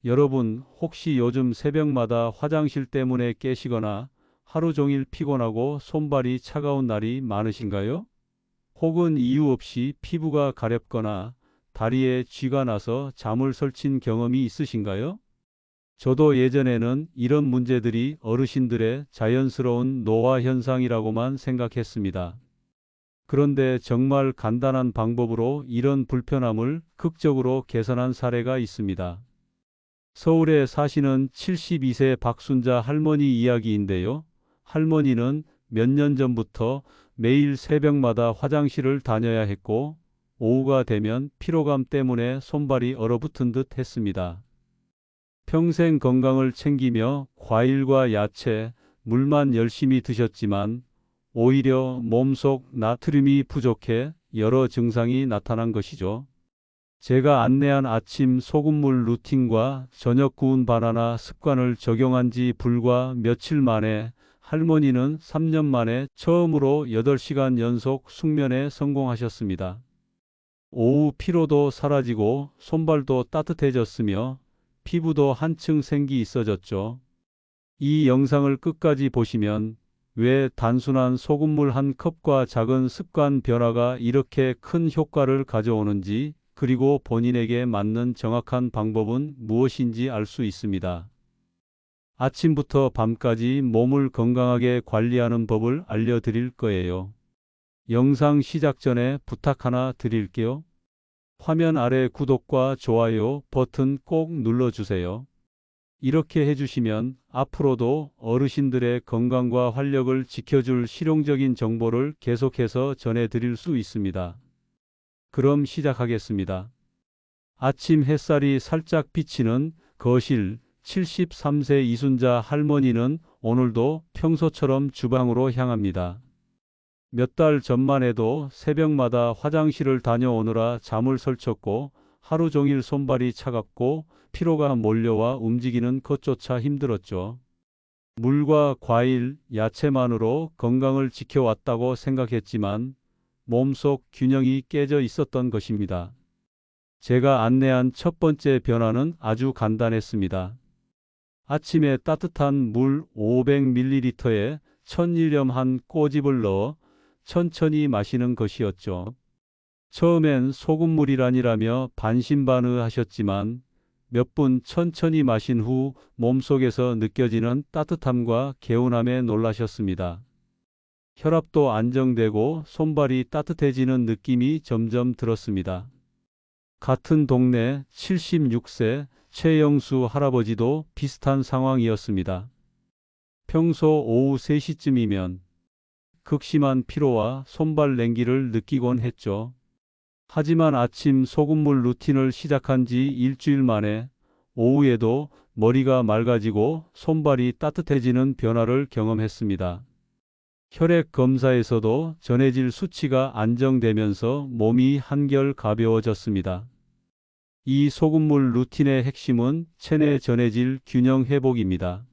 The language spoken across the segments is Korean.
여러분, 혹시 요즘 새벽마다 화장실 때문에 깨시거나 하루 종일 피곤하고 손발이 차가운 날이 많으신가요? 혹은 이유 없이 피부가 가렵거나 다리에 쥐가 나서 잠을 설친 경험이 있으신가요? 저도 예전에는 이런 문제들이 어르신들의 자연스러운 노화 현상이라고만 생각했습니다. 그런데 정말 간단한 방법으로 이런 불편함을 극적으로 개선한 사례가 있습니다. 서울에 사시는 72세 박순자 할머니 이야기인데요. 할머니는 몇 년 전부터 매일 새벽마다 화장실을 다녀야 했고, 오후가 되면 피로감 때문에 손발이 얼어붙은 듯 했습니다. 평생 건강을 챙기며 과일과 야채, 물만 열심히 드셨지만 오히려 몸속 나트륨이 부족해 여러 증상이 나타난 것이죠. 제가 안내한 아침 소금물 루틴과 저녁 구운 바나나 습관을 적용한 지 불과 며칠 만에 할머니는 3년 만에 처음으로 8시간 연속 숙면에 성공하셨습니다. 오후 피로도 사라지고 손발도 따뜻해졌으며 피부도 한층 생기 있어졌죠. 이 영상을 끝까지 보시면 왜 단순한 소금물 한 컵과 작은 습관 변화가 이렇게 큰 효과를 가져오는지, 그리고 본인에게 맞는 정확한 방법은 무엇인지 알 수 있습니다. 아침부터 밤까지 몸을 건강하게 관리하는 법을 알려드릴 거예요. 영상 시작 전에 부탁 하나 드릴게요. 화면 아래 구독과 좋아요 버튼 꼭 눌러주세요. 이렇게 해주시면 앞으로도 어르신들의 건강과 활력을 지켜줄 실용적인 정보를 계속해서 전해드릴 수 있습니다. 그럼 시작하겠습니다. 아침 햇살이 살짝 비치는 거실. 73세 이순자 할머니는 오늘도 평소처럼 주방으로 향합니다. 몇 달 전만 해도 새벽마다 화장실을 다녀오느라 잠을 설쳤고 하루 종일 손발이 차갑고 피로가 몰려와 움직이는 것조차 힘들었죠. 물과 과일, 야채만으로 건강을 지켜왔다고 생각했지만 몸속 균형이 깨져 있었던 것입니다. 제가 안내한 첫 번째 변화는 아주 간단했습니다. 아침에 따뜻한 물 500ml에 천일염 한 꼬집을 넣어 천천히 마시는 것이었죠. 처음엔 소금물이라니라며 반신반의하셨지만 몇 분 천천히 마신 후 몸속에서 느껴지는 따뜻함과 개운함에 놀라셨습니다. 혈압도 안정되고 손발이 따뜻해지는 느낌이 점점 들었습니다. 같은 동네 76세 최영수 할아버지도 비슷한 상황이었습니다. 평소 오후 3시쯤이면 극심한 피로와 손발 냉기를 느끼곤 했죠. 하지만 아침 소금물 루틴을 시작한 지 일주일 만에 오후에도 머리가 맑아지고 손발이 따뜻해지는 변화를 경험했습니다. 혈액 검사에서도 전해질 수치가 안정되면서 몸이 한결 가벼워졌습니다. 이 소금물 루틴의 핵심은 체내 전해질 균형 회복입니다.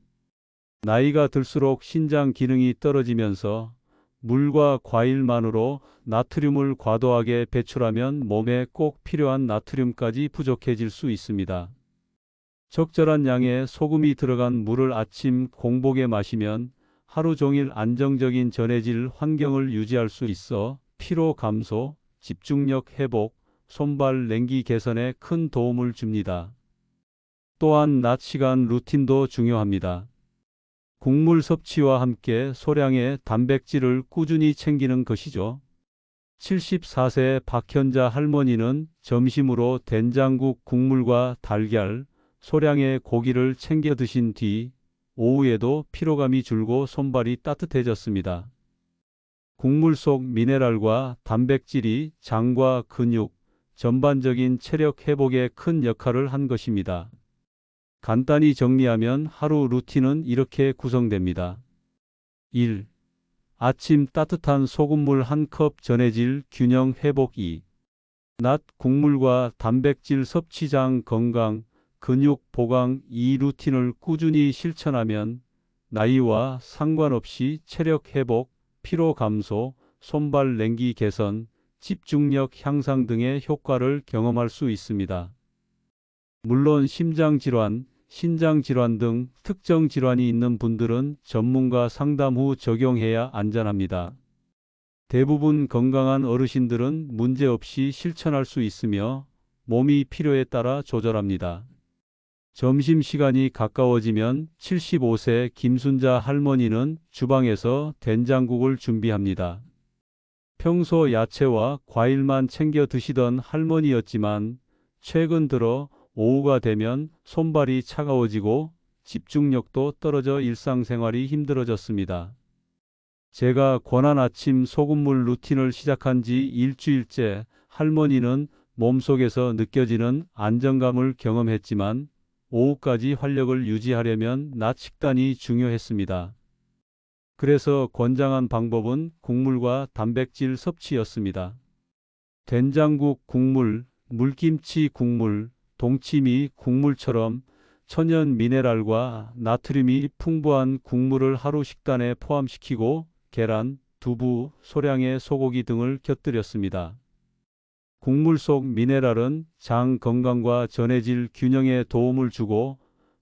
나이가 들수록 신장 기능이 떨어지면서 물과 과일만으로 나트륨을 과도하게 배출하면 몸에 꼭 필요한 나트륨까지 부족해질 수 있습니다. 적절한 양의 소금이 들어간 물을 아침 공복에 마시면 하루 종일 안정적인 전해질 환경을 유지할 수 있어 피로 감소, 집중력 회복, 손발 냉기 개선에 큰 도움을 줍니다. 또한 낮 시간 루틴도 중요합니다. 국물 섭취와 함께 소량의 단백질을 꾸준히 챙기는 것이죠. 74세 박현자 할머니는 점심으로 된장국 국물과 달걀, 소량의 고기를 챙겨 드신 뒤 오후에도 피로감이 줄고 손발이 따뜻해졌습니다. 국물 속 미네랄과 단백질이 장과 근육, 전반적인 체력 회복에 큰 역할을 한 것입니다. 간단히 정리하면 하루 루틴은 이렇게 구성됩니다. 1. 아침 따뜻한 소금물 한 컵 전해질 균형 회복. 2. 낮 국물과 단백질 섭취 장 건강, 근육 보강. 이 루틴을 꾸준히 실천하면 나이와 상관없이 체력 회복, 피로 감소, 손발 냉기 개선, 집중력 향상 등의 효과를 경험할 수 있습니다. 물론 심장질환, 신장질환 등 특정 질환이 있는 분들은 전문가 상담 후 적용해야 안전합니다. 대부분 건강한 어르신들은 문제없이 실천할 수 있으며 몸이 필요에 따라 조절합니다. 점심시간이 가까워지면 75세 김순자 할머니는 주방에서 된장국을 준비합니다. 평소 야채와 과일만 챙겨 드시던 할머니였지만 최근 들어 오후가 되면 손발이 차가워지고 집중력도 떨어져 일상생활이 힘들어졌습니다. 제가 권한 아침 소금물 루틴을 시작한 지 일주일째 할머니는 몸속에서 느껴지는 안정감을 경험했지만 오후까지 활력을 유지하려면 낮 식단이 중요했습니다. 그래서 권장한 방법은 국물과 단백질 섭취였습니다. 된장국 국물, 물김치 국물, 동치미 국물처럼 천연 미네랄과 나트륨이 풍부한 국물을 하루 식단에 포함시키고 계란, 두부, 소량의 소고기 등을 곁들였습니다. 국물 속 미네랄은 장 건강과 전해질 균형에 도움을 주고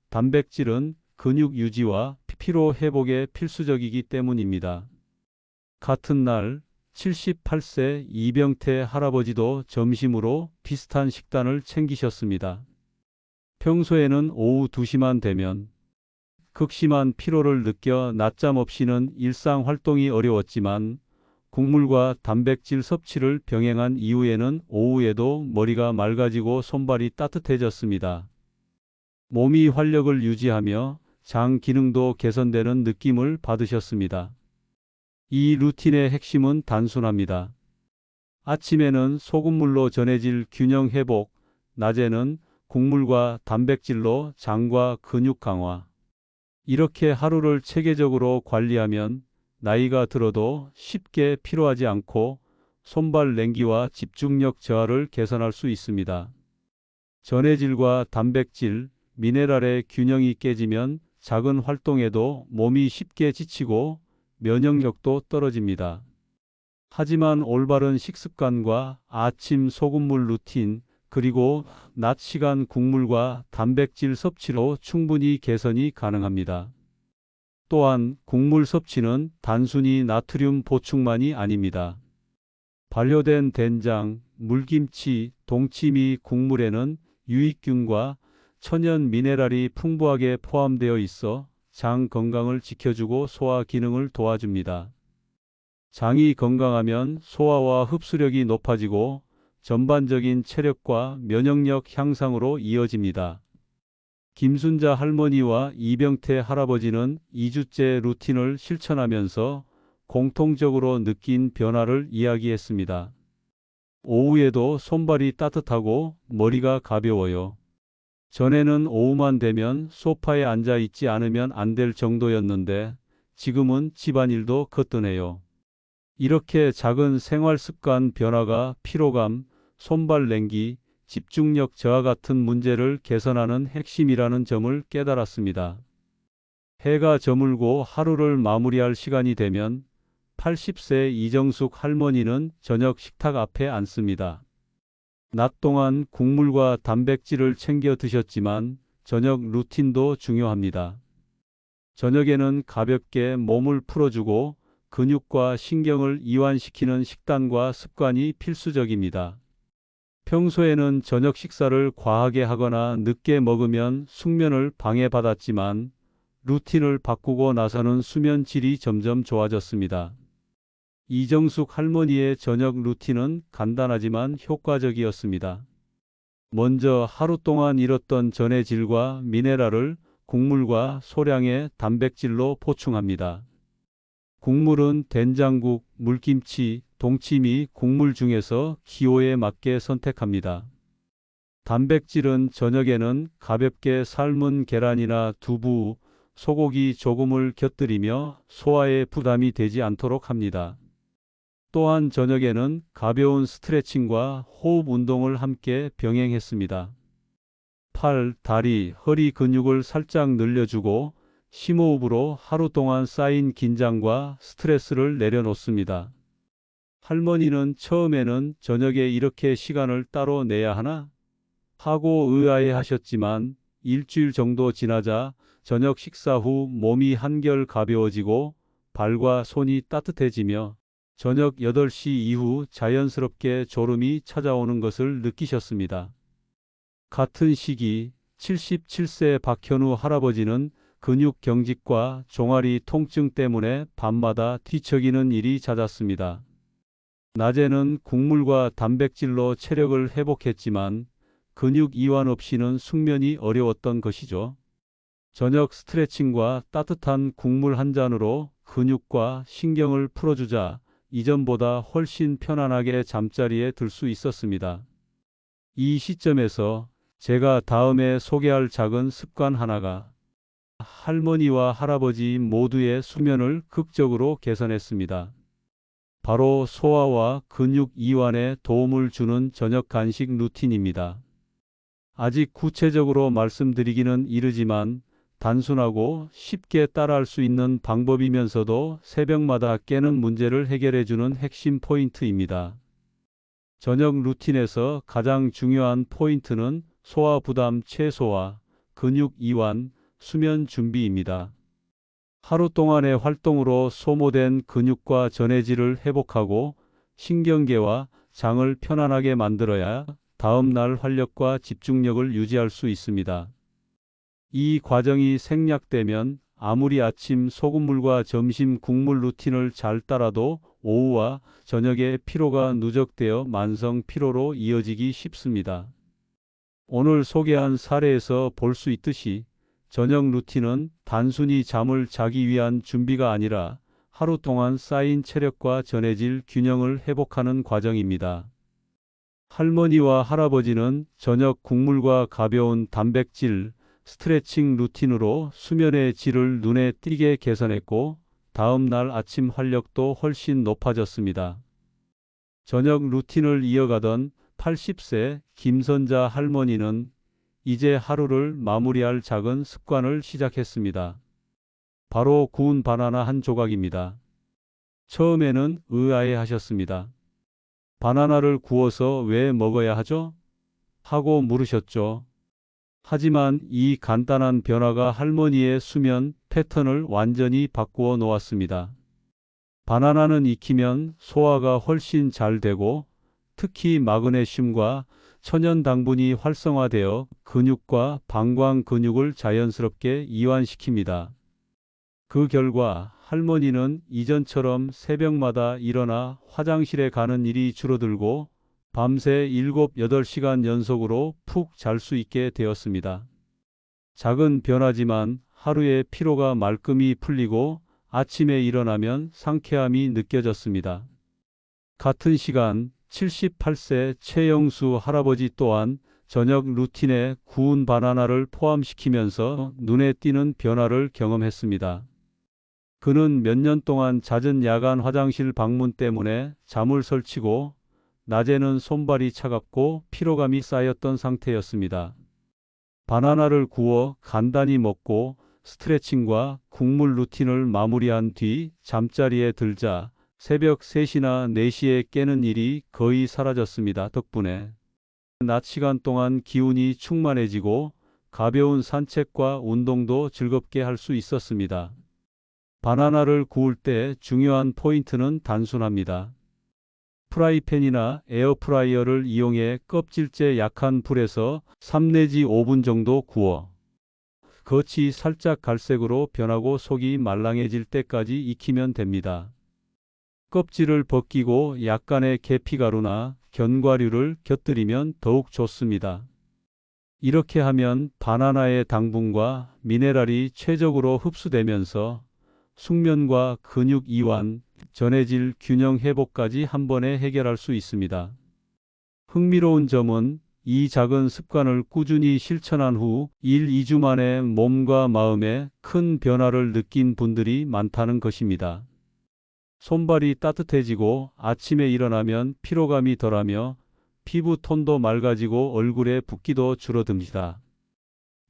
단백질은 근육 유지와 피로 회복에 필수적이기 때문입니다. 같은 날 78세 이병태 할아버지도 점심으로 비슷한 식단을 챙기셨습니다. 평소에는 오후 2시만 되면 극심한 피로를 느껴 낮잠 없이는 일상 활동이 어려웠지만 국물과 단백질 섭취를 병행한 이후에는 오후에도 머리가 맑아지고 손발이 따뜻해졌습니다. 몸이 활력을 유지하며 장 기능도 개선되는 느낌을 받으셨습니다. 이 루틴의 핵심은 단순합니다. 아침에는 소금물로 전해질 균형 회복, 낮에는 국물과 단백질로 장과 근육 강화. 이렇게 하루를 체계적으로 관리하면 나이가 들어도 쉽게 피로하지 않고 손발 냉기와 집중력 저하를 개선할 수 있습니다. 전해질과 단백질, 미네랄의 균형이 깨지면 작은 활동에도 몸이 쉽게 지치고 면역력도 떨어집니다. 하지만 올바른 식습관과 아침 소금물 루틴, 그리고 낮 시간 국물과 단백질 섭취로 충분히 개선이 가능합니다. 또한 국물 섭취는 단순히 나트륨 보충만이 아닙니다. 발효된 된장, 물김치, 동치미 국물에는 유익균과 천연 미네랄이 풍부하게 포함되어 있어 장 건강을 지켜주고 소화 기능을 도와줍니다. 장이 건강하면 소화와 흡수력이 높아지고 전반적인 체력과 면역력 향상으로 이어집니다. 김순자 할머니와 이병태 할아버지는 2주째 루틴을 실천하면서 공통적으로 느낀 변화를 이야기했습니다. 오후에도 손발이 따뜻하고 머리가 가벼워요. 전에는 오후만 되면 소파에 앉아 있지 않으면 안 될 정도였는데 지금은 집안일도 거뜬해요. 이렇게 작은 생활 습관 변화가 피로감, 손발 냉기, 집중력 저하 같은 문제를 개선하는 핵심이라는 점을 깨달았습니다. 해가 저물고 하루를 마무리할 시간이 되면 80세 이정숙 할머니는 저녁 식탁 앞에 앉습니다. 낮 동안 국물과 단백질을 챙겨 드셨지만 저녁 루틴도 중요합니다. 저녁에는 가볍게 몸을 풀어주고 근육과 신경을 이완시키는 식단과 습관이 필수적입니다. 평소에는 저녁 식사를 과하게 하거나 늦게 먹으면 숙면을 방해받았지만 루틴을 바꾸고 나서는 수면 질이 점점 좋아졌습니다. 이정숙 할머니의 저녁 루틴은 간단하지만 효과적이었습니다. 먼저 하루 동안 잃었던 전해질과 미네랄을 국물과 소량의 단백질로 보충합니다. 국물은 된장국, 물김치, 동치미 국물 중에서 기호에 맞게 선택합니다. 단백질은 저녁에는 가볍게 삶은 계란이나 두부, 소고기 조금을 곁들이며 소화에 부담이 되지 않도록 합니다. 또한 저녁에는 가벼운 스트레칭과 호흡 운동을 함께 병행했습니다. 팔, 다리, 허리 근육을 살짝 늘려주고 심호흡으로 하루 동안 쌓인 긴장과 스트레스를 내려놓습니다. 할머니는 처음에는 저녁에 이렇게 시간을 따로 내야 하나? 하고 의아해하셨지만 일주일 정도 지나자 저녁 식사 후 몸이 한결 가벼워지고 발과 손이 따뜻해지며 저녁 8시 이후 자연스럽게 졸음이 찾아오는 것을 느끼셨습니다. 같은 시기 77세 박현우 할아버지는 근육 경직과 종아리 통증 때문에 밤마다 뒤척이는 일이 잦았습니다. 낮에는 국물과 단백질로 체력을 회복했지만 근육 이완 없이는 숙면이 어려웠던 것이죠. 저녁 스트레칭과 따뜻한 국물 한 잔으로 근육과 신경을 풀어주자 이전보다 훨씬 편안하게 잠자리에 들 수 있었습니다. 이 시점에서 제가 다음에 소개할 작은 습관 하나가 할머니와 할아버지 모두의 수면을 극적으로 개선했습니다. 바로 소화와 근육 이완에 도움을 주는 저녁 간식 루틴입니다. 아직 구체적으로 말씀드리기는 이르지만 단순하고 쉽게 따라할 수 있는 방법이면서도 새벽마다 깨는 문제를 해결해주는 핵심 포인트입니다. 저녁 루틴에서 가장 중요한 포인트는 소화 부담 최소화, 근육 이완, 수면 준비입니다. 하루 동안의 활동으로 소모된 근육과 전해질을 회복하고 신경계와 장을 편안하게 만들어야 다음 날 활력과 집중력을 유지할 수 있습니다. 이 과정이 생략되면 아무리 아침 소금물과 점심 국물 루틴을 잘 따라도 오후와 저녁에 피로가 누적되어 만성 피로로 이어지기 쉽습니다. 오늘 소개한 사례에서 볼 수 있듯이 저녁 루틴은 단순히 잠을 자기 위한 준비가 아니라 하루 동안 쌓인 체력과 전해질 균형을 회복하는 과정입니다. 할머니와 할아버지는 저녁 국물과 가벼운 단백질, 스트레칭 루틴으로 수면의 질을 눈에 띄게 개선했고 다음 날 아침 활력도 훨씬 높아졌습니다. 저녁 루틴을 이어가던 80세 김선자 할머니는 이제 하루를 마무리할 작은 습관을 시작했습니다. 바로 구운 바나나 한 조각입니다. 처음에는 의아해하셨습니다. 바나나를 구워서 왜 먹어야 하죠? 하고 물으셨죠. 하지만 이 간단한 변화가 할머니의 수면 패턴을 완전히 바꾸어 놓았습니다. 바나나는 익히면 소화가 훨씬 잘 되고 특히 마그네슘과 천연 당분이 활성화되어 근육과 방광 근육을 자연스럽게 이완시킵니다. 그 결과 할머니는 이전처럼 새벽마다 일어나 화장실에 가는 일이 줄어들고 밤새 7, 8시간 연속으로 푹 잘 수 있게 되었습니다. 작은 변화지만 하루의 피로가 말끔히 풀리고 아침에 일어나면 상쾌함이 느껴졌습니다. 같은 시간 78세 최영수 할아버지 또한 저녁 루틴에 구운 바나나를 포함시키면서 눈에 띄는 변화를 경험했습니다. 그는 몇 년 동안 잦은 야간 화장실 방문 때문에 잠을 설치고 낮에는 손발이 차갑고 피로감이 쌓였던 상태였습니다. 바나나를 구워 간단히 먹고 스트레칭과 국물 루틴을 마무리한 뒤 잠자리에 들자 새벽 3시나 4시에 깨는 일이 거의 사라졌습니다. 덕분에 낮 시간 동안 기운이 충만해지고 가벼운 산책과 운동도 즐겁게 할 수 있었습니다. 바나나를 구울 때 중요한 포인트는 단순합니다. 프라이팬이나 에어프라이어를 이용해 껍질째 약한 불에서 3 내지 5분 정도 구워 겉이 살짝 갈색으로 변하고 속이 말랑해질 때까지 익히면 됩니다. 껍질을 벗기고 약간의 계피가루나 견과류를 곁들이면 더욱 좋습니다. 이렇게 하면 바나나의 당분과 미네랄이 최적으로 흡수되면서 숙면과 근육 이완, 전해질 균형 회복까지 한 번에 해결할 수 있습니다. 흥미로운 점은 이 작은 습관을 꾸준히 실천한 후 1, 2주 만에 몸과 마음에 큰 변화를 느낀 분들이 많다는 것입니다. 손발이 따뜻해지고 아침에 일어나면 피로감이 덜하며 피부 톤도 맑아지고 얼굴에 붓기도 줄어듭니다.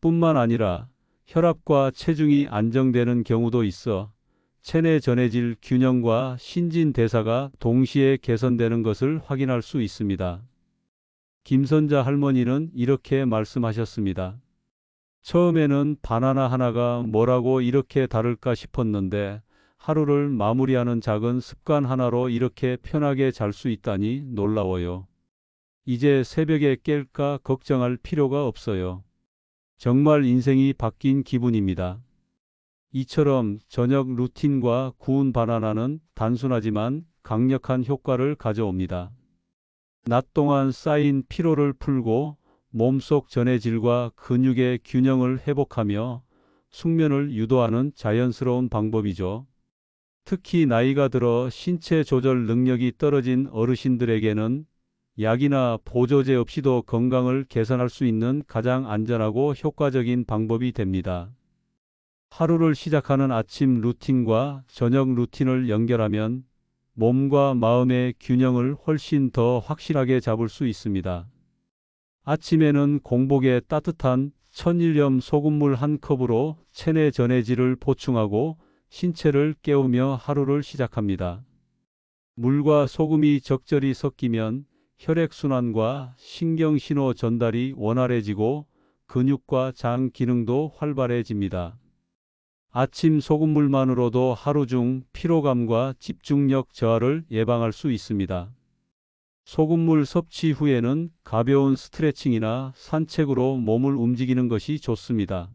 뿐만 아니라 혈압과 체중이 안정되는 경우도 있어 체내 전해질 균형과 신진대사가 동시에 개선되는 것을 확인할 수 있습니다. 김선자 할머니는 이렇게 말씀하셨습니다. 처음에는 바나나 하나가 뭐라고 이렇게 다를까 싶었는데 하루를 마무리하는 작은 습관 하나로 이렇게 편하게 잘 수 있다니 놀라워요. 이제 새벽에 깰까 걱정할 필요가 없어요. 정말 인생이 바뀐 기분입니다. 이처럼 저녁 루틴과 구운 바나나는 단순하지만 강력한 효과를 가져옵니다. 낮 동안 쌓인 피로를 풀고 몸속 전해질과 근육의 균형을 회복하며 숙면을 유도하는 자연스러운 방법이죠. 특히 나이가 들어 신체 조절 능력이 떨어진 어르신들에게는 약이나 보조제 없이도 건강을 개선할 수 있는 가장 안전하고 효과적인 방법이 됩니다. 하루를 시작하는 아침 루틴과 저녁 루틴을 연결하면 몸과 마음의 균형을 훨씬 더 확실하게 잡을 수 있습니다. 아침에는 공복에 따뜻한 천일염 소금물 한 컵으로 체내 전해질을 보충하고 신체를 깨우며 하루를 시작합니다. 물과 소금이 적절히 섞이면 혈액순환과 신경신호 전달이 원활해지고 근육과 장 기능도 활발해집니다. 아침 소금물만으로도 하루 중 피로감과 집중력 저하를 예방할 수 있습니다. 소금물 섭취 후에는 가벼운 스트레칭이나 산책으로 몸을 움직이는 것이 좋습니다.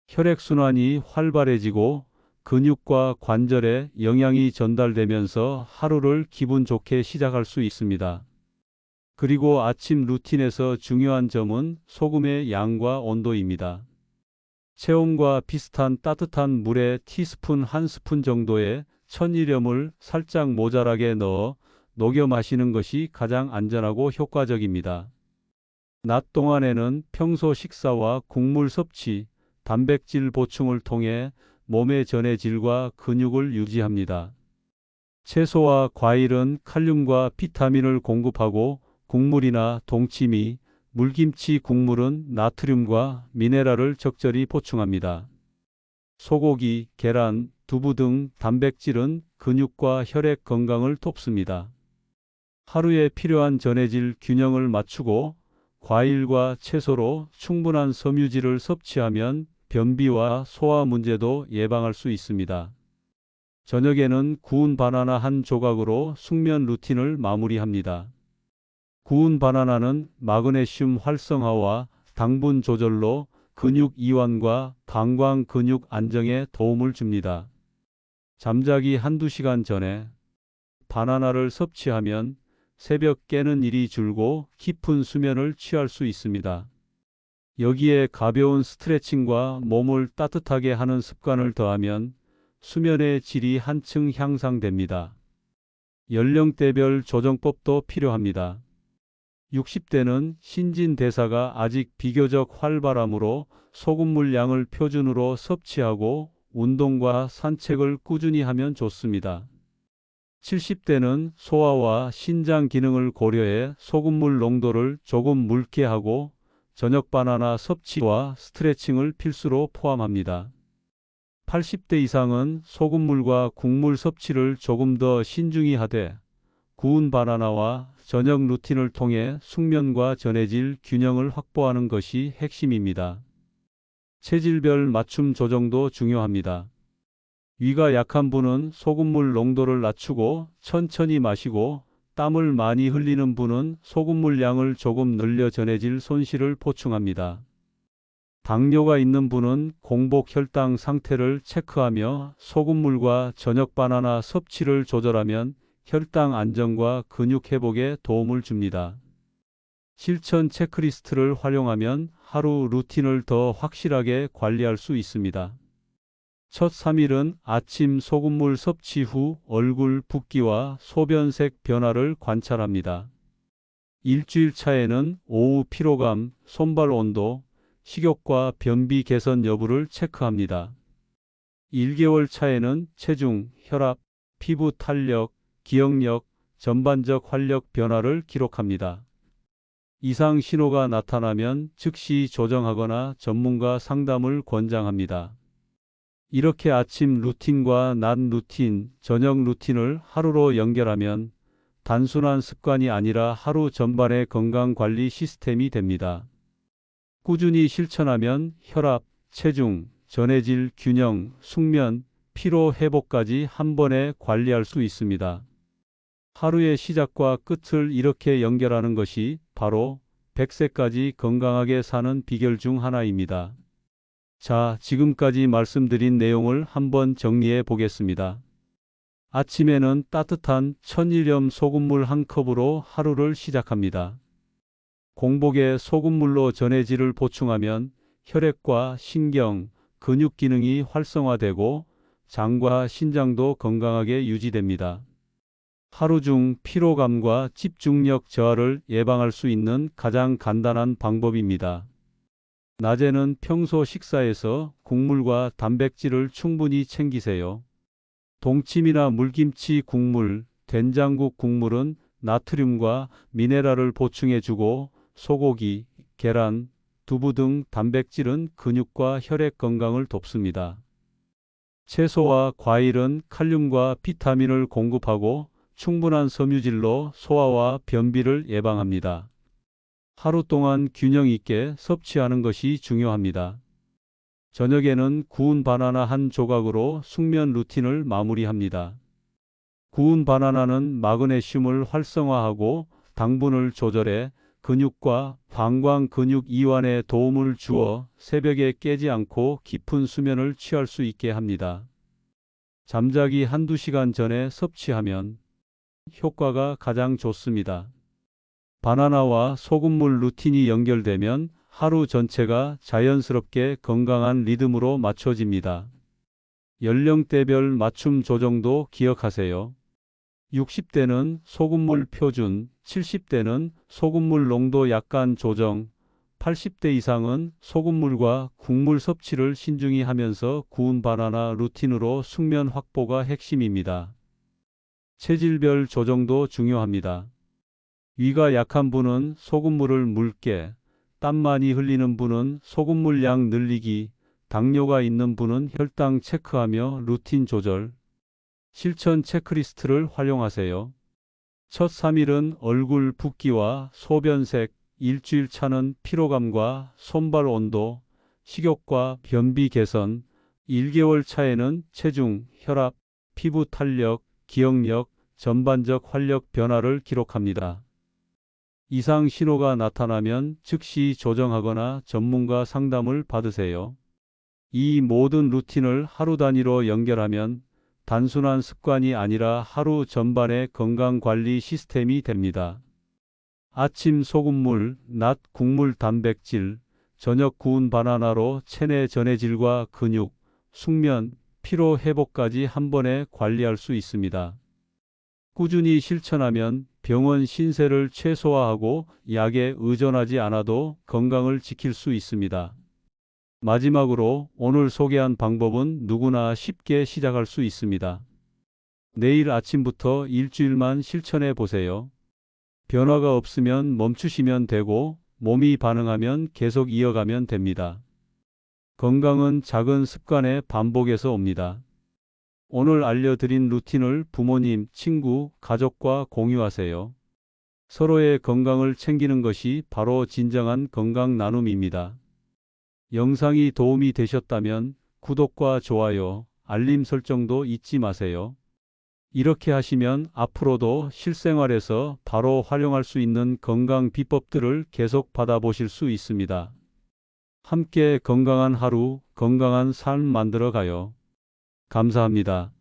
혈액순환이 활발해지고 근육과 관절에 영양이 전달되면서 하루를 기분 좋게 시작할 수 있습니다. 그리고 아침 루틴에서 중요한 점은 소금의 양과 온도입니다. 체온과 비슷한 따뜻한 물에 티스푼 한 스푼 정도의 천일염을 살짝 모자라게 넣어 녹여 마시는 것이 가장 안전하고 효과적입니다. 낮 동안에는 평소 식사와 국물 섭취, 단백질 보충을 통해 몸의 전해질과 근육을 유지합니다. 채소와 과일은 칼륨과 비타민을 공급하고 국물이나 동치미, 물김치 국물은 나트륨과 미네랄을 적절히 보충합니다. 소고기, 계란, 두부 등 단백질은 근육과 혈액 건강을 돕습니다. 하루에 필요한 전해질 균형을 맞추고 과일과 채소로 충분한 섬유질을 섭취하면 변비와 소화 문제도 예방할 수 있습니다. 저녁에는 구운 바나나 한 조각으로 숙면 루틴을 마무리합니다. 구운 바나나는 마그네슘 활성화와 당분 조절로 근육 이완과 방광 근육 안정에 도움을 줍니다. 잠자기 한두 시간 전에 바나나를 섭취하면 새벽 깨는 일이 줄고 깊은 수면을 취할 수 있습니다. 여기에 가벼운 스트레칭과 몸을 따뜻하게 하는 습관을 더하면 수면의 질이 한층 향상됩니다. 연령대별 조정법도 필요합니다. 60대는 신진대사가 아직 비교적 활발하므로 소금물 양을 표준으로 섭취하고 운동과 산책을 꾸준히 하면 좋습니다. 70대는 소화와 신장 기능을 고려해 소금물 농도를 조금 묽게 하고 저녁 바나나 섭취와 스트레칭을 필수로 포함합니다. 80대 이상은 소금물과 국물 섭취를 조금 더 신중히 하되 구운 바나나와 저녁 루틴을 통해 숙면과 전해질 균형을 확보하는 것이 핵심입니다. 체질별 맞춤 조정도 중요합니다. 위가 약한 분은 소금물 농도를 낮추고 천천히 마시고 땀을 많이 흘리는 분은 소금물 양을 조금 늘려 전해질 손실을 보충합니다. 당뇨가 있는 분은 공복 혈당 상태를 체크하며 소금물과 저녁 바나나 섭취를 조절하면 혈당 안정과 근육 회복에 도움을 줍니다. 실천 체크리스트를 활용하면 하루 루틴을 더 확실하게 관리할 수 있습니다. 첫 3일은 아침 소금물 섭취 후 얼굴 붓기와 소변색 변화를 관찰합니다. 일주일 차에는 오후 피로감, 손발 온도, 식욕과 변비 개선 여부를 체크합니다. 1개월 차에는 체중, 혈압, 피부 탄력, 기억력, 전반적 활력 변화를 기록합니다. 이상 신호가 나타나면 즉시 조정하거나 전문가 상담을 권장합니다. 이렇게 아침 루틴과 낮 루틴, 저녁 루틴을 하루로 연결하면 단순한 습관이 아니라 하루 전반의 건강관리 시스템이 됩니다. 꾸준히 실천하면 혈압, 체중, 전해질 균형, 숙면, 피로 회복까지 한 번에 관리할 수 있습니다. 하루의 시작과 끝을 이렇게 연결하는 것이 바로 100세까지 건강하게 사는 비결 중 하나입니다. 자, 지금까지 말씀드린 내용을 한번 정리해 보겠습니다. 아침에는 따뜻한 천일염 소금물 한 컵으로 하루를 시작합니다. 공복에 소금물로 전해질을 보충하면 혈액과 신경, 근육 기능이 활성화되고 장과 신장도 건강하게 유지됩니다. 하루 중 피로감과 집중력 저하를 예방할 수 있는 가장 간단한 방법입니다. 낮에는 평소 식사에서 국물과 단백질을 충분히 챙기세요. 동치미나 물김치 국물, 된장국 국물은 나트륨과 미네랄을 보충해주고 소고기, 계란, 두부 등 단백질은 근육과 혈액 건강을 돕습니다. 채소와 과일은 칼륨과 비타민을 공급하고 충분한 섬유질로 소화와 변비를 예방합니다. 하루 동안 균형 있게 섭취하는 것이 중요합니다. 저녁에는 구운 바나나 한 조각으로 숙면 루틴을 마무리합니다. 구운 바나나는 마그네슘을 활성화하고 당분을 조절해 근육과 방광 근육 이완에 도움을 주어 새벽에 깨지 않고 깊은 수면을 취할 수 있게 합니다. 잠자기 한두 시간 전에 섭취하면 효과가 가장 좋습니다. 바나나와 소금물 루틴이 연결되면 하루 전체가 자연스럽게 건강한 리듬으로 맞춰집니다. 연령대별 맞춤 조정도 기억하세요. 60대는 소금물 표준, 70대는 소금물 농도 약간 조정, 80대 이상은 소금물과 국물 섭취를 신중히 하면서 구운 바나나 루틴으로 숙면 확보가 핵심입니다. 체질별 조정도 중요합니다. 위가 약한 분은 소금물을 묽게, 땀 많이 흘리는 분은 소금물 양 늘리기, 당뇨가 있는 분은 혈당 체크하며 루틴 조절, 실천 체크리스트를 활용하세요. 첫 3일은 얼굴 붓기와 소변색, 일주일 차는 피로감과 손발 온도, 식욕과 변비 개선, 1개월 차에는 체중, 혈압, 피부 탄력, 기억력, 전반적 활력 변화를 기록합니다. 이상 신호가 나타나면 즉시 조정하거나 전문가 상담을 받으세요. 이 모든 루틴을 하루 단위로 연결하면 단순한 습관이 아니라 하루 전반의 건강관리 시스템이 됩니다. 아침 소금물, 낮 국물 단백질, 저녁 구운 바나나로 체내 전해질과 근육, 숙면, 피로 회복까지 한 번에 관리할 수 있습니다. 꾸준히 실천하면 병원 신세를 최소화하고 약에 의존하지 않아도 건강을 지킬 수 있습니다. 마지막으로 오늘 소개한 방법은 누구나 쉽게 시작할 수 있습니다. 내일 아침부터 일주일만 실천해 보세요. 변화가 없으면 멈추시면 되고 몸이 반응하면 계속 이어가면 됩니다. 건강은 작은 습관의 반복에서 옵니다. 오늘 알려드린 루틴을 부모님, 친구, 가족과 공유하세요. 서로의 건강을 챙기는 것이 바로 진정한 건강 나눔입니다. 영상이 도움이 되셨다면 구독과 좋아요, 알림 설정도 잊지 마세요. 이렇게 하시면 앞으로도 실생활에서 바로 활용할 수 있는 건강 비법들을 계속 받아보실 수 있습니다. 함께 건강한 하루, 건강한 삶 만들어 가요. 감사합니다.